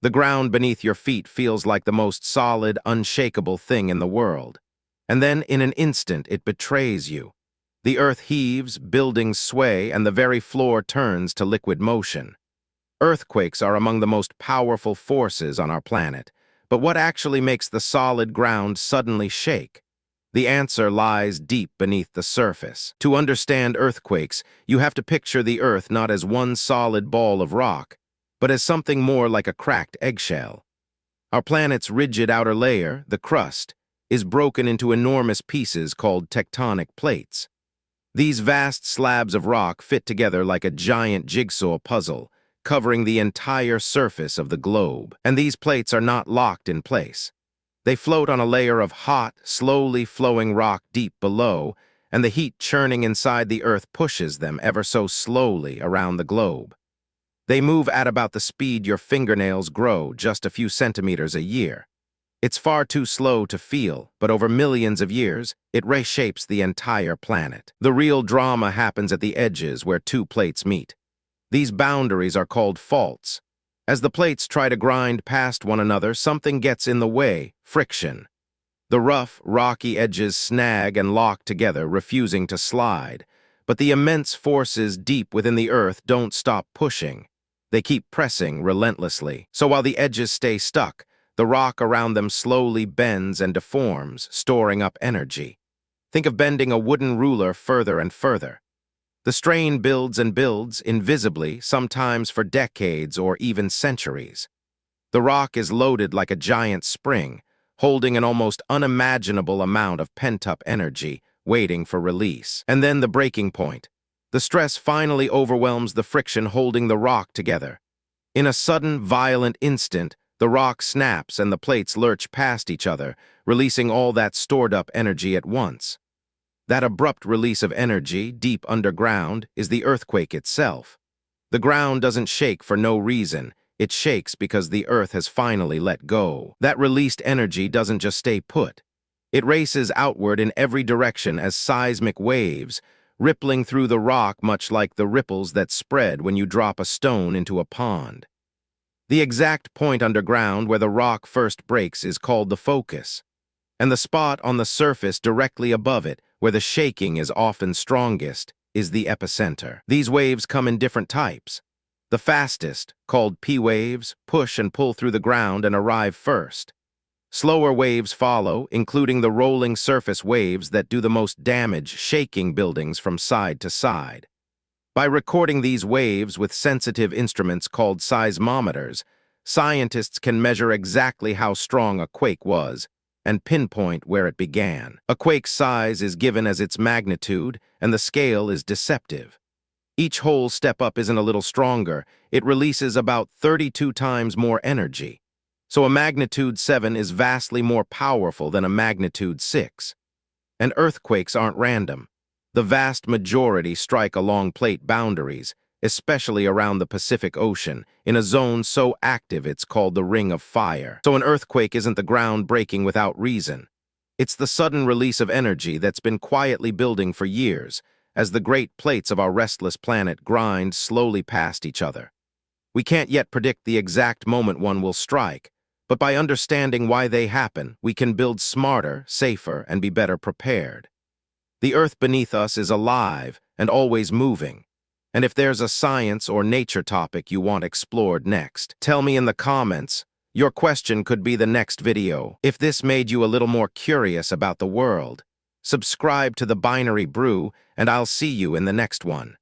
The ground beneath your feet feels like the most solid, unshakable thing in the world. And then, in an instant, it betrays you. The earth heaves, buildings sway, and the very floor turns to liquid motion. Earthquakes are among the most powerful forces on our planet. But what actually makes the solid ground suddenly shake? The answer lies deep beneath the surface. To understand earthquakes, you have to picture the Earth not as one solid ball of rock, but as something more like a cracked eggshell. Our planet's rigid outer layer, the crust, is broken into enormous pieces called tectonic plates. These vast slabs of rock fit together like a giant jigsaw puzzle, covering the entire surface of the globe. And these plates are not locked in place. They float on a layer of hot, slowly flowing rock deep below, and the heat churning inside the Earth pushes them ever so slowly around the globe. They move at about the speed your fingernails grow, just a few centimeters a year. It's far too slow to feel, but over millions of years, it reshapes the entire planet. The real drama happens at the edges where two plates meet. These boundaries are called faults. As the plates try to grind past one another, something gets in the way: friction. The rough, rocky edges snag and lock together, refusing to slide. But the immense forces deep within the Earth don't stop pushing. They keep pressing relentlessly. So while the edges stay stuck, the rock around them slowly bends and deforms, storing up energy. Think of bending a wooden ruler further and further. The strain builds and builds, invisibly, sometimes for decades or even centuries. The rock is loaded like a giant spring, holding an almost unimaginable amount of pent-up energy, waiting for release. And then the breaking point. The stress finally overwhelms the friction holding the rock together. In a sudden, violent instant, the rock snaps and the plates lurch past each other, releasing all that stored-up energy at once. That abrupt release of energy, deep underground, is the earthquake itself. The ground doesn't shake for no reason. It shakes because the Earth has finally let go. That released energy doesn't just stay put. It races outward in every direction as seismic waves, rippling through the rock much like the ripples that spread when you drop a stone into a pond. The exact point underground where the rock first breaks is called the focus, and the spot on the surface directly above it, where the shaking is often strongest, is the epicenter. These waves come in different types. The fastest, called P waves, push and pull through the ground and arrive first. Slower waves follow, including the rolling surface waves that do the most damage, shaking buildings from side to side. By recording these waves with sensitive instruments called seismometers, scientists can measure exactly how strong a quake was and pinpoint where it began. A quake's size is given as its magnitude, and the scale is deceptive. Each whole step up isn't a little stronger. It releases about 32 times more energy. So a magnitude 7 is vastly more powerful than a magnitude 6. And earthquakes aren't random. The vast majority strike along plate boundaries, especially around the Pacific Ocean, in a zone so active it's called the Ring of Fire. So an earthquake isn't the ground breaking without reason. It's the sudden release of energy that's been quietly building for years, as the great plates of our restless planet grind slowly past each other. We can't yet predict the exact moment one will strike, but by understanding why they happen, we can build smarter, safer, and be better prepared. The Earth beneath us is alive and always moving. And if there's a science or nature topic you want explored next, tell me in the comments. Your question could be the next video. If this made you a little more curious about the world, subscribe to the Binary Brew, and I'll see you in the next one.